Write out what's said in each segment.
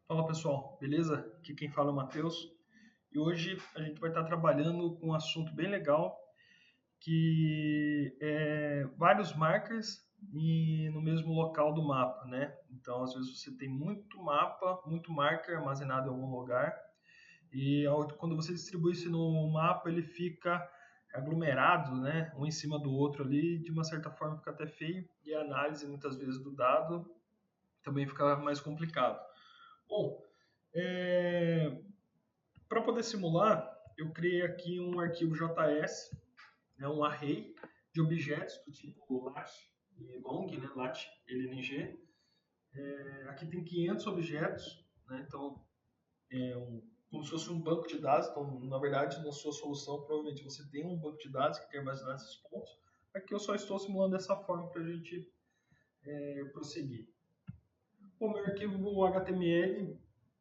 Fala pessoal, beleza? Aqui quem fala é o Matheus e hoje a gente vai estar trabalhando com um assunto bem legal que é vários markers no mesmo local do mapa, né? Então às vezes você tem muito mapa, muito marker armazenado em algum lugar e quando você distribui isso no mapa ele fica aglomerado, né? Um em cima do outro ali, de uma certa forma fica até feio e a análise muitas vezes do dado também fica mais complicado. Bom, para poder simular, eu criei aqui um arquivo JS, né, um array de objetos do tipo lat e long, né, lat LNG. Aqui tem 500 objetos, né, então como se fosse um banco de dados. Então, na verdade, na sua solução, provavelmente você tem um banco de dados que tem armazenado esses pontos. Aqui eu só estou simulando dessa forma para a gente prosseguir. O meu arquivo HTML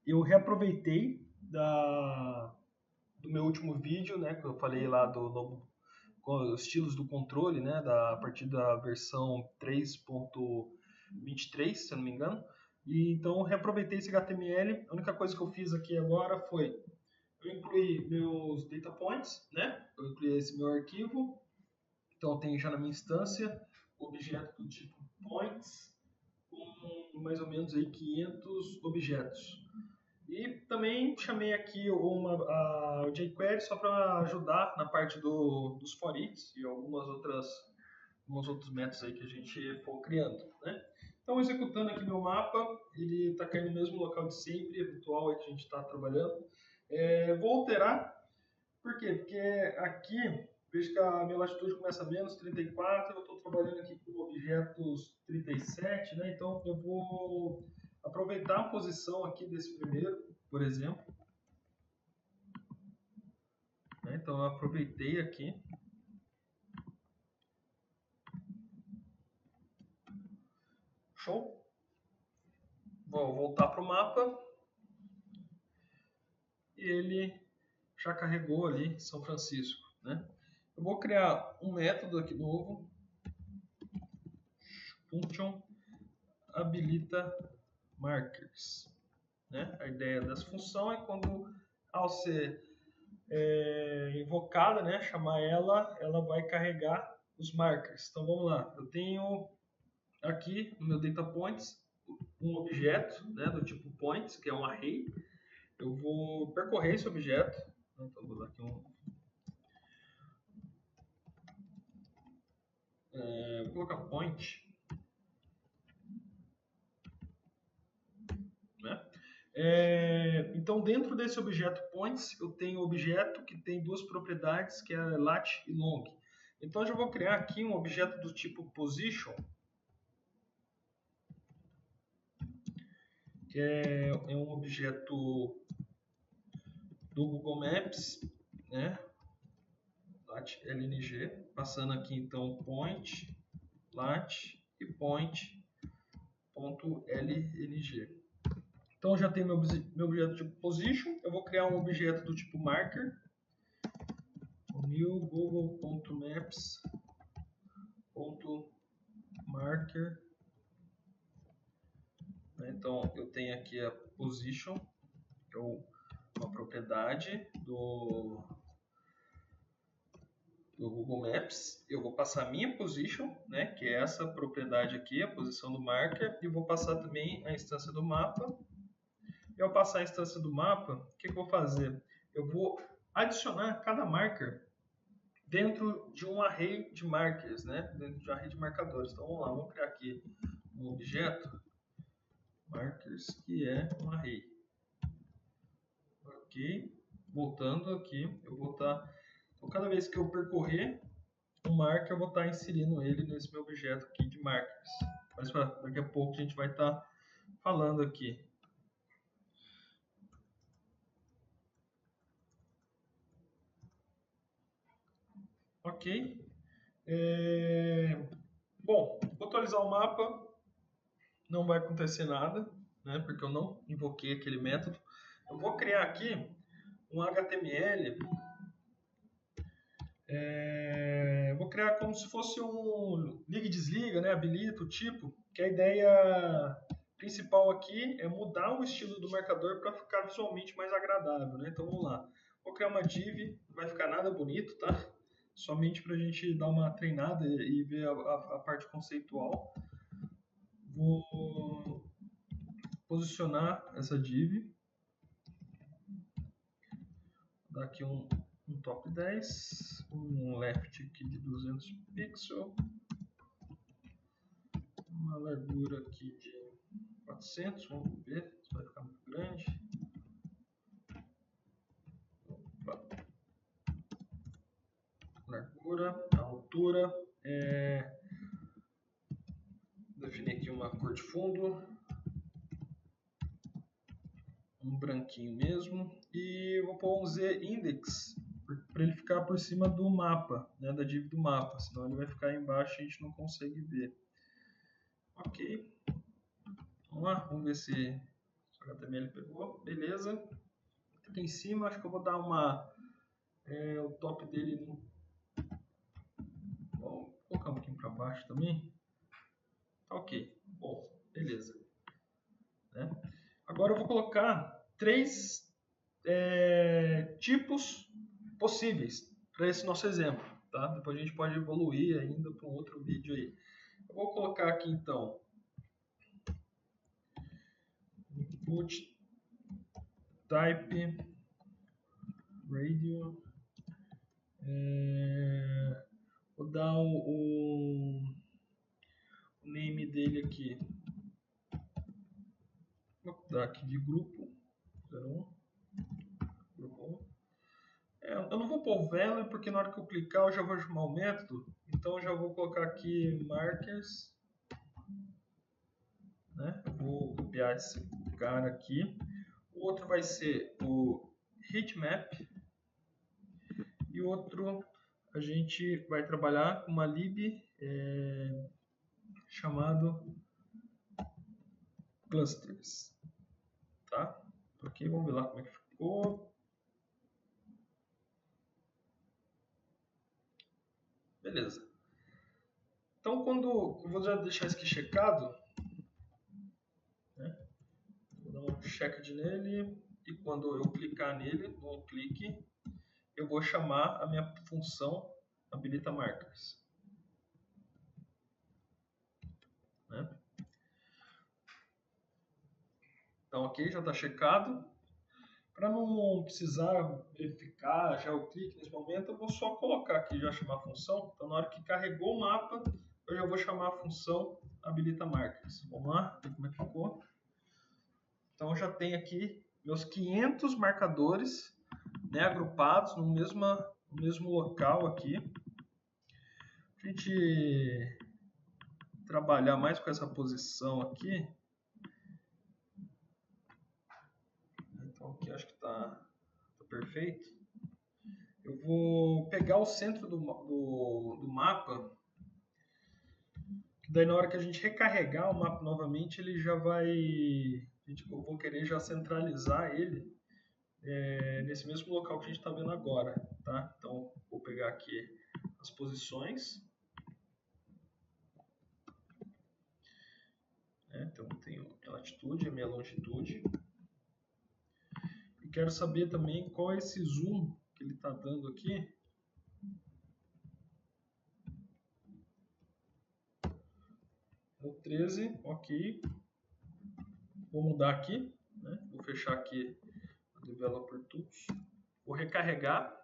eu reaproveitei do meu último vídeo, né, que eu falei lá do novo com os estilos do controle, né, a partir da versão 3.23, se eu não me engano. E então reaproveitei esse HTML. A única coisa que eu fiz aqui agora foi eu incluí meus data points, né? Eu incluí esse meu arquivo. Então eu tenho já na minha instância o objeto do tipo points com mais ou menos aí 500 objetos. E também chamei aqui o jQuery só para ajudar na parte dos for each e alguns outros métodos aí que a gente for criando, né? Então, executando aqui meu mapa, ele está caindo no mesmo local de sempre, habitual aí que a gente está trabalhando. Vou alterar, por quê? Porque aqui, vejo que a minha latitude começa a menos 34, eu estou trabalhando aqui com objetos 37, né? Então, eu vou aproveitar a posição aqui desse primeiro, por exemplo, né? Então, eu aproveitei aqui. Show? Vou voltar para o mapa. E ele já carregou ali São Francisco, né? Eu vou criar um método aqui novo, function habilita markers, né? A ideia dessa função é quando ao ser invocada, né, chamar ela vai carregar os markers. Então vamos lá, eu tenho aqui no meu data points um objeto, né, do tipo points, que é um array. Eu vou percorrer esse objeto, né, então vou dar aqui vou colocar point, né? Então, dentro desse objeto points, eu tenho um objeto que tem duas propriedades, que é lat e long. Então, eu já vou criar aqui um objeto do tipo position, que é um objeto do Google Maps, né? Lat LNG, passando aqui então point, lat e point ponto LNG. Então, eu já tenho meu objeto do tipo position, eu vou criar um objeto do tipo marker, new google.maps.marker. Então eu tenho aqui a position, que é uma propriedade do Google Maps. Eu vou passar a minha position, né, que é essa propriedade aqui, a posição do marker, e vou passar também a instância do mapa. E ao passar a instância do mapa, o que eu vou fazer? Eu vou adicionar cada marker dentro de um array de markers, né? Dentro de um array de marcadores. Então vamos lá, vamos criar aqui um objeto markers que é um array. Ok, voltando aqui, eu vou estar, então, cada vez que eu percorrer um marker, eu vou estar inserindo ele nesse meu objeto aqui de markers. Mas daqui a pouco a gente vai estar falando aqui. Ok. Bom, vou atualizar o mapa, não vai acontecer nada, né, porque eu não invoquei aquele método. Eu vou criar aqui um HTML, vou criar como se fosse um liga e desliga, né, habilita o tipo, que a ideia principal aqui é mudar o estilo do marcador para ficar visualmente mais agradável, né? Então vamos lá. Vou criar uma div, não vai ficar nada bonito, tá? Somente para a gente dar uma treinada e ver a parte conceitual. Vou posicionar essa div. Vou dar aqui um top 10, um left aqui de 200 pixels, uma largura aqui de 400, vamos ver se vai ficar muito grande. Opa. Largura, a altura, definir aqui uma cor de fundo, um branquinho mesmo, e vou pôr um Z index para ele ficar por cima do mapa, né, da div do mapa, senão ele vai ficar embaixo e a gente não consegue ver. Ok, vamos lá, vamos ver se o HTML pegou, beleza. Aqui em cima acho que eu vou dar o top dele no... Bom, vou colocar um pouquinho para baixo também. Ok, bom, beleza. Né? Agora eu vou colocar 3 tipos possíveis para esse nosso exemplo. Tá? Depois a gente pode evoluir ainda para um outro vídeo aí. Eu vou colocar aqui então input type radio. Vou dar o name dele aqui. Vou dar aqui de grupo 01. Grupo 1. Eu não vou pôr value porque na hora que eu clicar eu já vou chamar o método. Então eu já vou colocar aqui markers. Né? Eu vou copiar esse cara aqui. O outro vai ser o heatmap. E o outro a gente vai trabalhar com uma lib chamado clusters. Tá? Ok, vamos ver lá como é que ficou. Beleza. Então, quando eu vou já deixar isso aqui checado, né? Vou dar um check nele e quando eu clicar nele, dou um clique, eu vou chamar a minha função habilita markers. Né? Então, ok, já está checado. Para não precisar verificar já o clique nesse momento, eu vou só colocar aqui já chamar a função. Então, na hora que carregou o mapa, eu já vou chamar a função habilita markers. Vamos lá, ver como é que ficou. Então, eu já tenho aqui meus 500 marcadores, né, agrupados no mesmo local aqui. A gente trabalhar mais com essa posição aqui. Então, aqui acho que está perfeito. Eu vou pegar o centro do mapa, daí na hora que a gente recarregar o mapa novamente, ele já vai... Eu vou querer já centralizar ele nesse mesmo local que a gente está vendo agora. Tá? Então, vou pegar aqui as posições. Então, eu tenho a minha latitude e a minha longitude. E quero saber também qual é esse zoom que ele está dando aqui. O 13, ok. Vou mudar aqui, né? Vou fechar aqui o Developer Tools. Vou recarregar.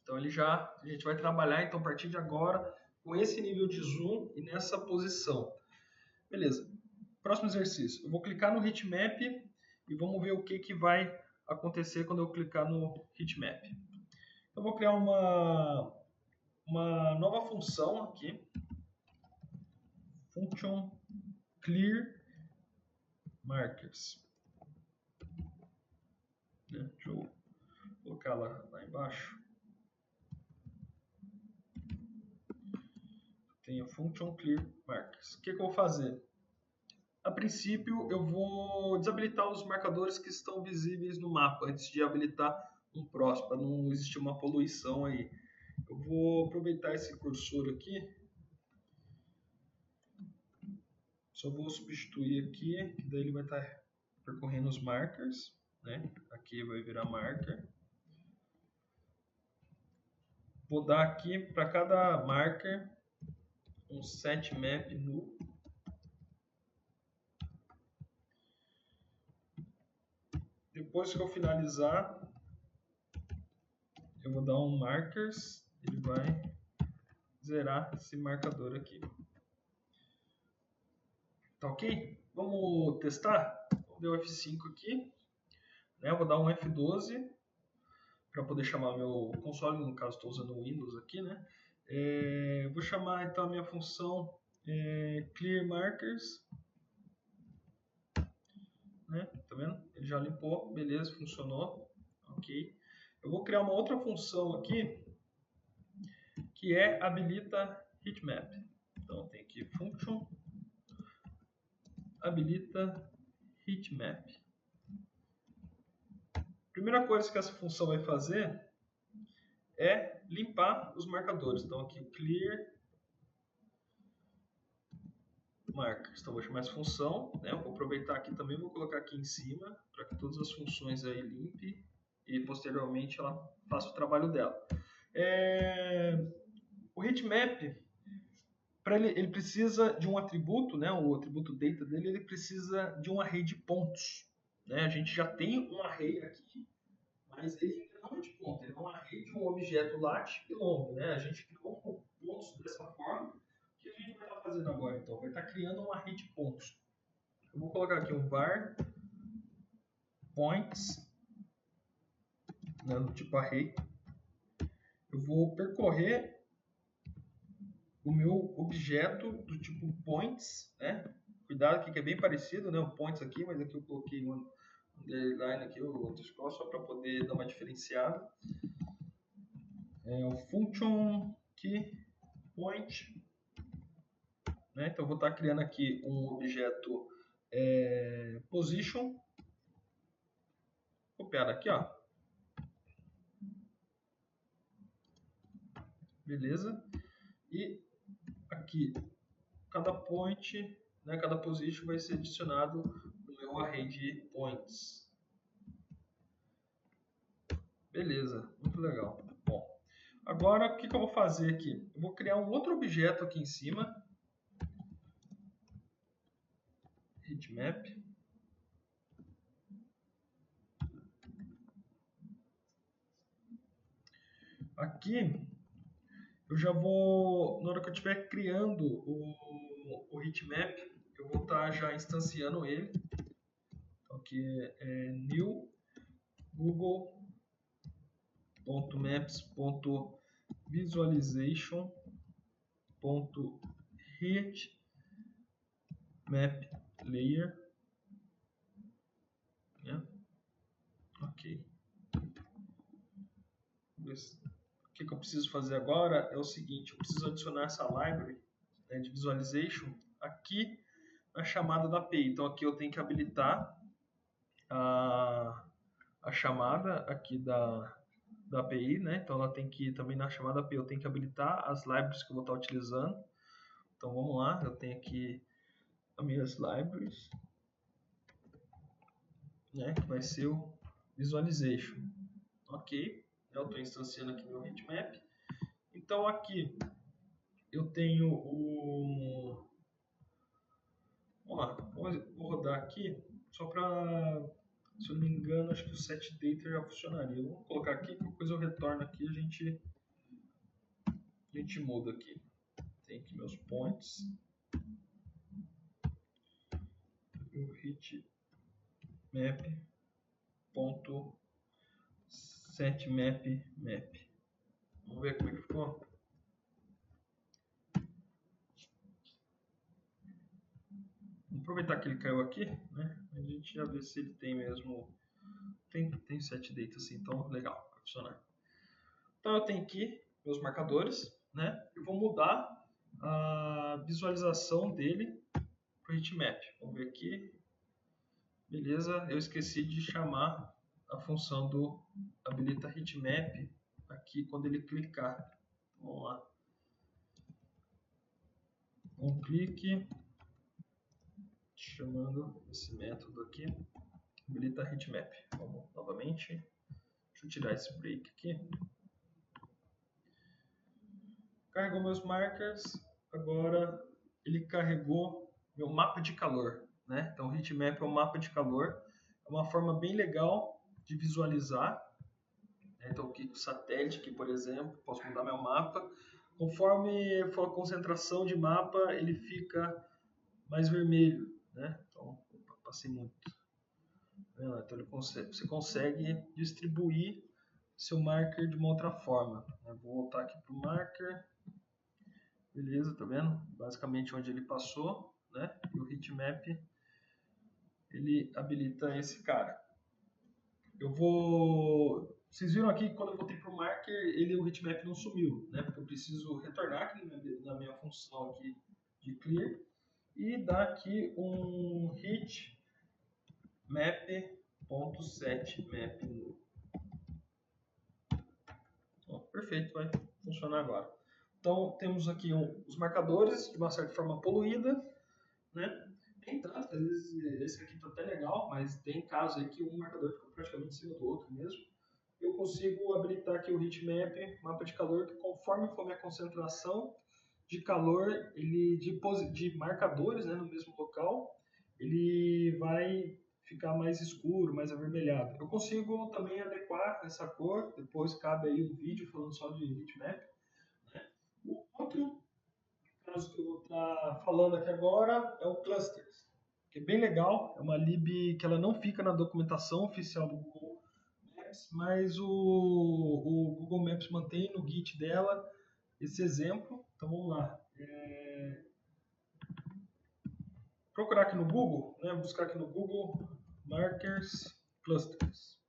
Então a gente vai trabalhar então a partir de agora com esse nível de zoom e nessa posição. Beleza. Próximo exercício. Eu vou clicar no heatmap e vamos ver o que vai acontecer quando eu clicar no heatmap. Eu vou criar uma nova função aqui. Function clear markers. Deixa eu colocar lá embaixo. Tem a function clear markers. O que eu vou fazer? A princípio, eu vou desabilitar os marcadores que estão visíveis no mapa antes de habilitar um próximo, para não existir uma poluição aí. Eu vou aproveitar esse cursor aqui Só vou substituir aqui, que daí ele vai estar percorrendo os markers, né? Aqui vai virar marker. Vou dar aqui para cada marker um set map null. Depois que eu finalizar, eu vou dar um markers, ele vai zerar esse marcador aqui. Tá ok? Vamos testar? Vou dar o F5 aqui, né? Eu vou dar um F12 para poder chamar meu console, no caso estou usando o Windows aqui, né? Vou chamar então a minha função clear markers, né? Tá vendo? Ele já limpou, beleza, funcionou, ok. Eu vou criar uma outra função aqui que habilita heatmap. Então tem aqui function habilita heatmap. Primeira coisa que essa função vai fazer é limpar os marcadores. Então aqui clear markers. Então vou chamar essa função, né? Eu vou aproveitar aqui também, vou colocar aqui em cima para que todas as funções aí limpe e posteriormente ela faça o trabalho dela. O heatmap, para ele precisa de um atributo, né? O atributo data dele, ele precisa de um array de pontos, né? A gente já tem um array aqui, mas ele não é de ponto, ele é um array de um objeto lat e long, né? A gente criou pontos dessa forma. O que a gente vai estar fazendo agora, então? Vai estar criando um array de pontos. Eu vou colocar aqui um var points, né, do tipo array. Eu vou percorrer o meu objeto do tipo points, né? Cuidado aqui que é bem parecido, né? O points aqui, mas aqui eu coloquei um underline aqui, o underscore, só para poder dar uma diferenciada. O function key point, né? Então eu vou estar criando aqui um objeto position, copiar aqui, ó. Beleza? E aqui cada point, né, cada position vai ser adicionado no meu array de points. Beleza, muito legal. Bom, agora o que eu vou fazer aqui? Eu vou criar um outro objeto aqui em cima, heatmap. Aqui eu já vou, na hora que eu estiver criando o heatmap, eu vou estar já instanciando ele. Então aqui é new google.maps.visualization.heatmap.layer, né? Ok. O que eu preciso fazer agora é o seguinte, eu preciso adicionar essa library, né, de visualization aqui na chamada da API. Então aqui eu tenho que habilitar a chamada aqui da API, né? Então ela tem que também na chamada API eu tenho que habilitar as libraries que eu vou estar utilizando. Então vamos lá, eu tenho aqui as minhas libraries, né? Que vai ser o visualization. Ok, eu estou instanciando aqui meu heatmap. Então aqui eu tenho o... Vamos lá, vou rodar aqui só para, se eu não me engano, acho que o set data já funcionaria. Vou colocar aqui, qualquer coisa eu retorno aqui, a gente muda aqui. Tem aqui meus points. O heatmap.setMapMap. Vamos ver como é que ficou. Vamos aproveitar que ele caiu aqui, né? A gente já vê se ele tem mesmo. Tem set data assim, então legal, vai funcionar. Então eu tenho aqui meus marcadores, né? Eu vou mudar a visualização dele para o heatmap. Vamos ver aqui. Beleza, eu esqueci de chamar a função do habilita heatmap aqui quando ele clicar. Vamos lá. Um clique. chamando esse método aqui, habilita heatmap. Vamos novamente. Deixa eu tirar esse break aqui. Carregou meus markers, agora ele carregou meu mapa de calor, né? Então o heatmap é um mapa de calor, é uma forma bem legal de visualizar. Então aqui com o satélite, aqui, por exemplo, posso mudar meu mapa. Conforme for a concentração de mapa, ele fica mais vermelho, né? Então, passei muito. Então você consegue distribuir seu marker de uma outra forma. Eu vou voltar aqui para o marker. Beleza, tá vendo? Basicamente onde ele passou, né? E o heatmap, ele habilita esse cara. Vocês viram aqui que quando eu voltei para o marker, o heatmap não sumiu, né? Porque eu preciso retornar aqui na minha função aqui de clear e dar aqui um heatmap.setMap. Perfeito, vai funcionar agora. Então, temos aqui os marcadores, de uma certa forma poluída, né? Tem tanto, às vezes esse aqui está até legal, mas tem casos aí que um marcador fica praticamente em cima do outro mesmo. Eu consigo habilitar aqui o heatmap, mapa de calor, que conforme for minha concentração de calor, de marcadores, né, no mesmo local, ele vai ficar mais escuro, mais avermelhado. Eu consigo também adequar essa cor, depois cabe aí um vídeo falando só de heatmap. O outro caso que eu vou estar falando aqui agora é o Clusters, que é bem legal, é uma lib que ela não fica na documentação oficial do Google Maps, mas o Google Maps mantém no Git dela esse exemplo. Então vamos lá. Procurar aqui no Google, né? Buscar aqui no Google Markers Clusters.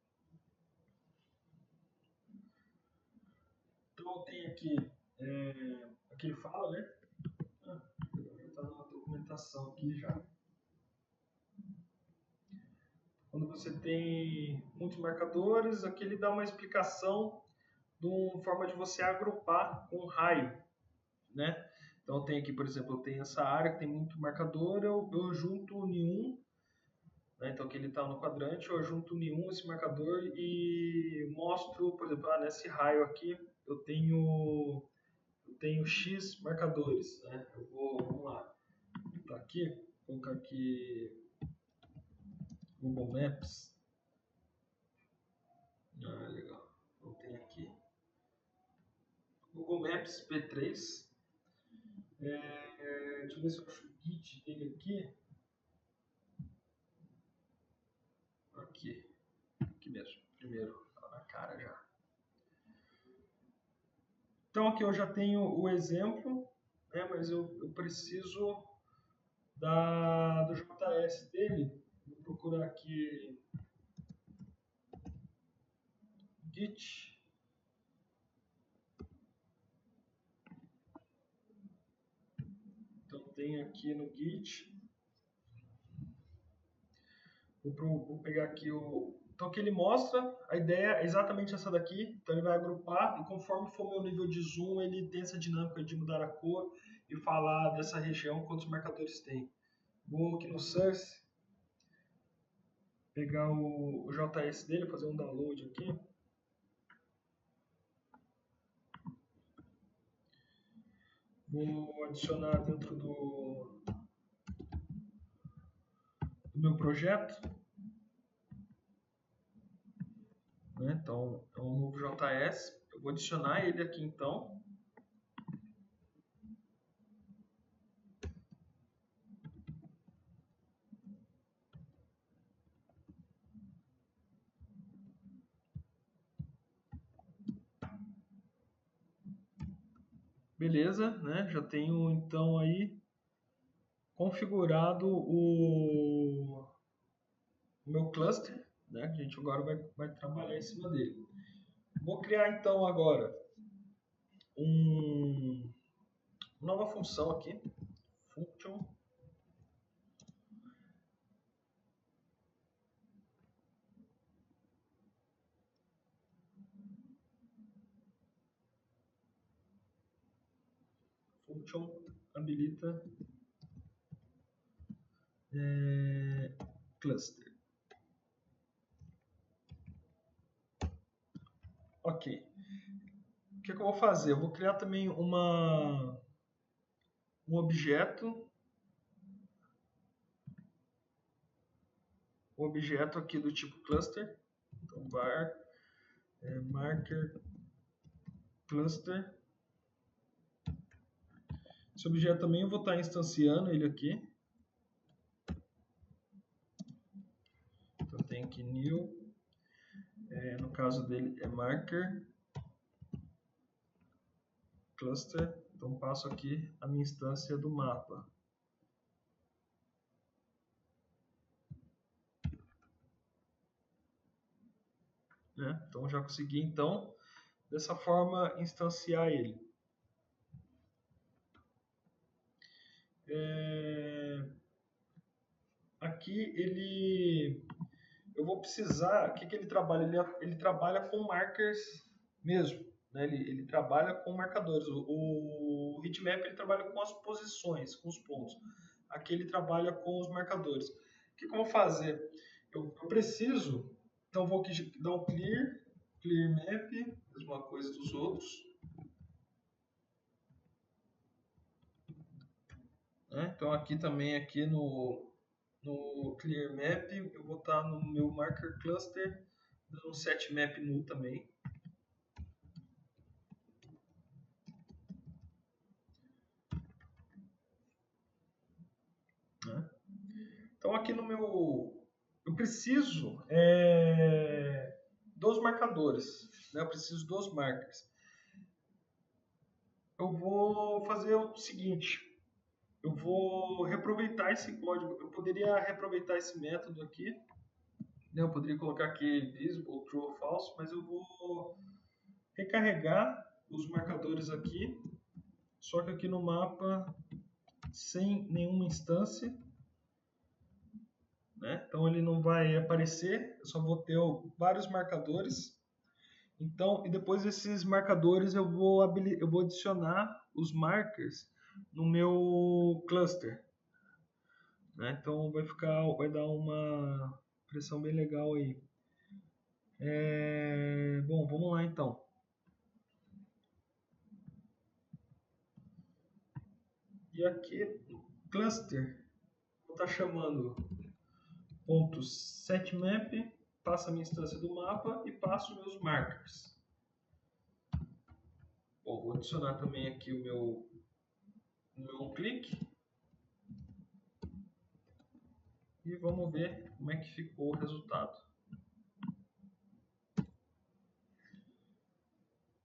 Então tem aqui, aqui ele fala, né? Está na documentação aqui já. Quando você tem muitos marcadores, aqui ele dá uma explicação de uma forma de você agrupar com raio, né? Então tem aqui, por exemplo, eu tenho essa área que tem muito marcador, eu junto em um, né? Então aqui ele está no quadrante, eu junto em um esse marcador e mostro, por exemplo, nesse raio aqui eu tenho X marcadores, né? Vamos lá, tá aqui, vou colocar aqui Google Maps. Legal. Então tem aqui Google Maps P3. Deixa eu ver se eu acho o Git dele aqui. Aqui mesmo. Primeiro, tá na cara já. Então aqui eu já tenho o exemplo, né, mas eu preciso do JS dele. Vou procurar aqui Git. Então tem aqui no Git. Vou pegar aqui Então aqui ele mostra, a ideia é exatamente essa daqui, então ele vai agrupar e conforme for meu nível de zoom, ele tem essa dinâmica de mudar a cor e falar dessa região quantos marcadores tem. Vou aqui no source, pegar o JS dele, fazer um download aqui. Vou adicionar dentro do meu projeto. Né? Então, é um novo JS. Eu vou adicionar ele aqui então. Beleza, né? Já tenho então aí configurado o meu cluster, né? A gente agora vai trabalhar em cima dele. Vou criar então agora uma nova função aqui, function. Function habilita cluster. Ok. O que eu vou fazer? Eu vou criar também um objeto. Um objeto aqui do tipo cluster. Então, var marker cluster. Esse objeto também eu vou estar instanciando ele aqui. Então, tem aqui new. No caso dele é marker cluster. Então, passo aqui a minha instância do mapa. Né? Então, já consegui, então, dessa forma, instanciar ele. Aqui eu vou precisar, o que ele trabalha? Ele trabalha com markers mesmo, né? Ele trabalha com marcadores. O heatmap ele trabalha com as posições, com os pontos. Aqui ele trabalha com os marcadores. O que eu vou fazer? Eu preciso, então vou aqui dar um clear map, mesma coisa dos outros. Né? Então aqui também, aqui no clear map, eu vou estar no meu marker cluster, dando um set map null também. Né? Então aqui no meu, eu preciso dos marcadores, né? Eu preciso dos markers. Eu vou fazer o seguinte, eu vou reaproveitar esse código, eu poderia reaproveitar esse método aqui, né? Eu poderia colocar aqui visible, true ou false, mas eu vou recarregar os marcadores aqui, só que aqui no mapa sem nenhuma instância, né? Então ele não vai aparecer, eu só vou ter vários marcadores. Então, e depois esses marcadores eu vou adicionar os markers no meu cluster, né? Então vai dar uma impressão bem legal aí. Bom, vamos lá então. E aqui no cluster vou estar chamando .setMap, passo a minha instância do mapa e passo meus markers. Bom, vou adicionar também aqui o meu onClick e vamos ver como é que ficou o resultado.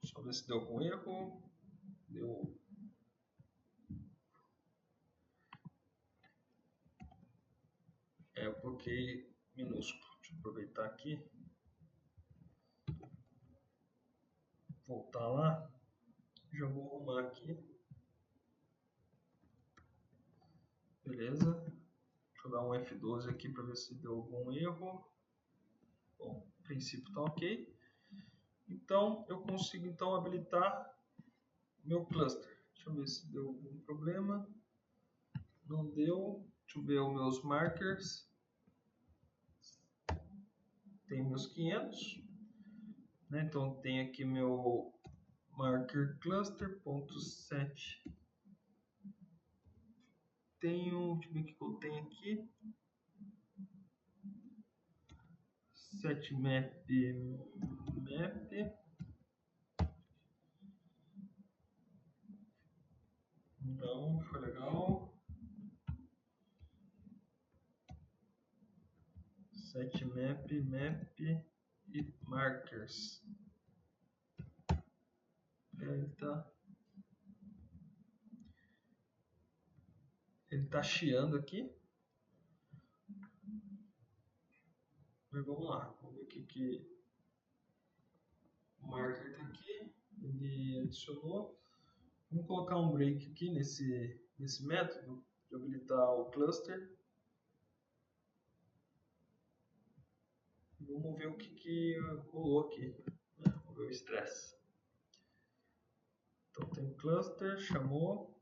Só ver se deu algum erro. Deu. Eu coloquei minúsculo. Deixa eu aproveitar aqui. Voltar lá. Já vou arrumar aqui. Beleza. Deixa eu dar um F12 aqui para ver se deu algum erro. Bom, no princípio está ok. Então, eu consigo então habilitar meu cluster. Deixa eu ver se deu algum problema. Não deu. Deixa eu ver os meus markers. Tem meus 500. Né? Então, tem aqui meu marker cluster.set. Tenho, deixa eu ver o que eu tenho aqui. Set map. Não, foi legal. Set map e markers. Ele tá chiando aqui. Mas vamos lá, vamos ver o que o marker tá aqui. Ele adicionou. Vamos colocar um break aqui nesse método de habilitar o cluster. Vamos ver o que rolou aqui. Vamos ver o estresse. Então tem cluster, chamou.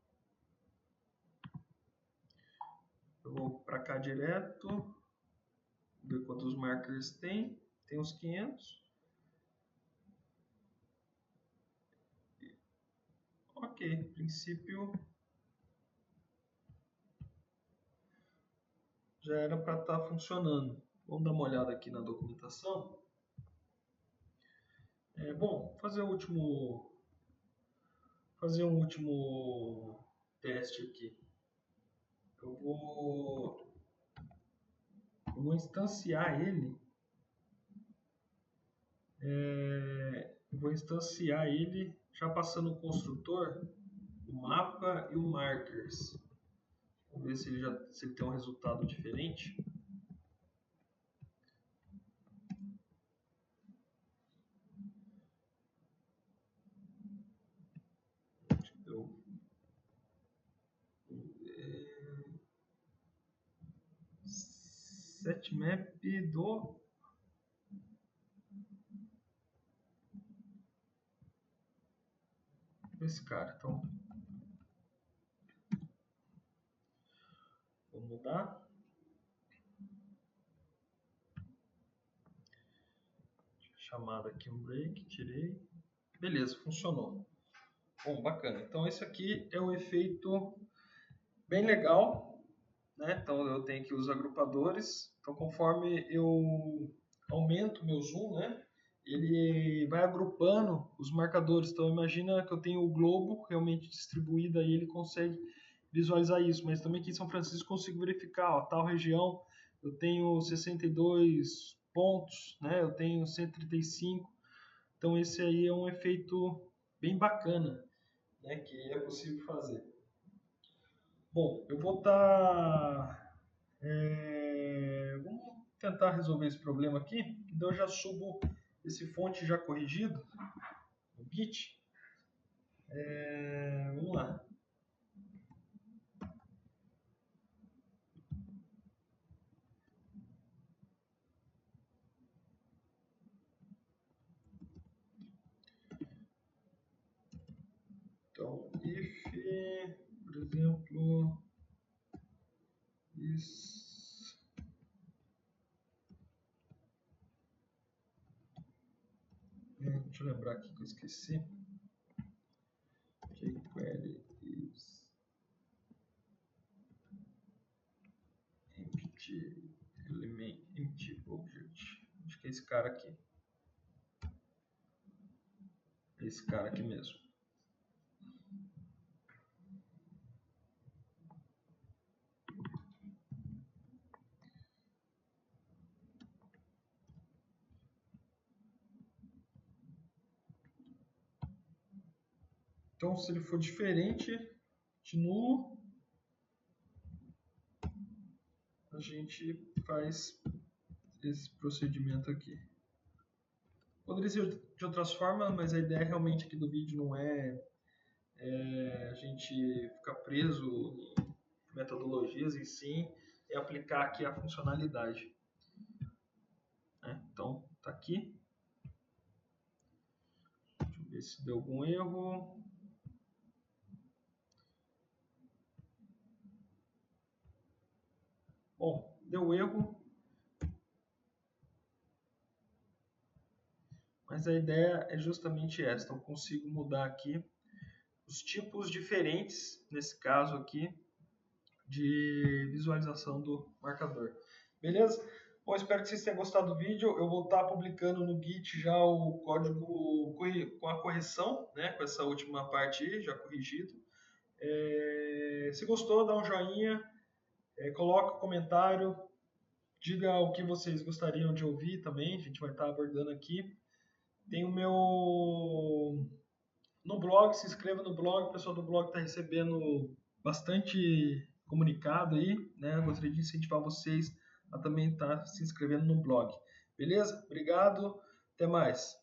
Eu vou vou para cá direto, ver quantos markers tem. Tem uns 500. Ok, princípio já era para estar funcionando. Vamos dar uma olhada aqui na documentação. Bom, fazer um último teste aqui. Eu vou instanciar ele. Vou instanciar ele já passando o construtor, o mapa e o markers. Vamos ver se ele tem um resultado diferente. Setmap desse cara. Então, vou mudar. Chamada aqui um break, tirei. Beleza, funcionou. Bom, bacana. Então esse aqui é o efeito bem legal, né? Então eu tenho aqui os agrupadores. Então conforme eu aumento o meu zoom, né? Ele vai agrupando os marcadores. Então imagina que eu tenho o globo realmente distribuído aí, ele consegue visualizar isso. Mas também aqui em São Francisco eu consigo verificar, ó, tal região eu tenho 62 pontos, né? Eu tenho 135. Então esse aí é um efeito bem bacana, né, que é possível fazer. Bom, eu vou estar... vamos tentar resolver esse problema aqui. Então eu já subo esse fonte já corrigido no Git. Vamos lá. Então, if, por exemplo, is deixa eu lembrar aqui que eu esqueci. jQuery is empty element, empty object. Acho que é esse cara aqui. Esse cara aqui mesmo. Então, se ele for diferente de nulo, a gente faz esse procedimento aqui. Poderia ser de outras formas, mas a ideia realmente aqui do vídeo não é a gente ficar preso em metodologias, e sim é aplicar aqui a funcionalidade. Então, tá aqui. Deixa eu ver se deu algum erro. Bom, deu erro. Mas a ideia é justamente essa. Então, eu consigo mudar aqui os tipos diferentes, nesse caso aqui, de visualização do marcador. Beleza? Bom, espero que vocês tenham gostado do vídeo. Eu vou estar publicando no Git já o código com a correção, né? Com essa última parte aí, já corrigido. Se gostou, dá um joinha, coloca um comentário, diga o que vocês gostariam de ouvir também, a gente vai estar abordando aqui. Tem o meu... No blog, se inscreva no blog, o pessoal do blog está recebendo bastante comunicado aí, né? Gostaria de incentivar vocês a também estar se inscrevendo no blog. Beleza? Obrigado, até mais.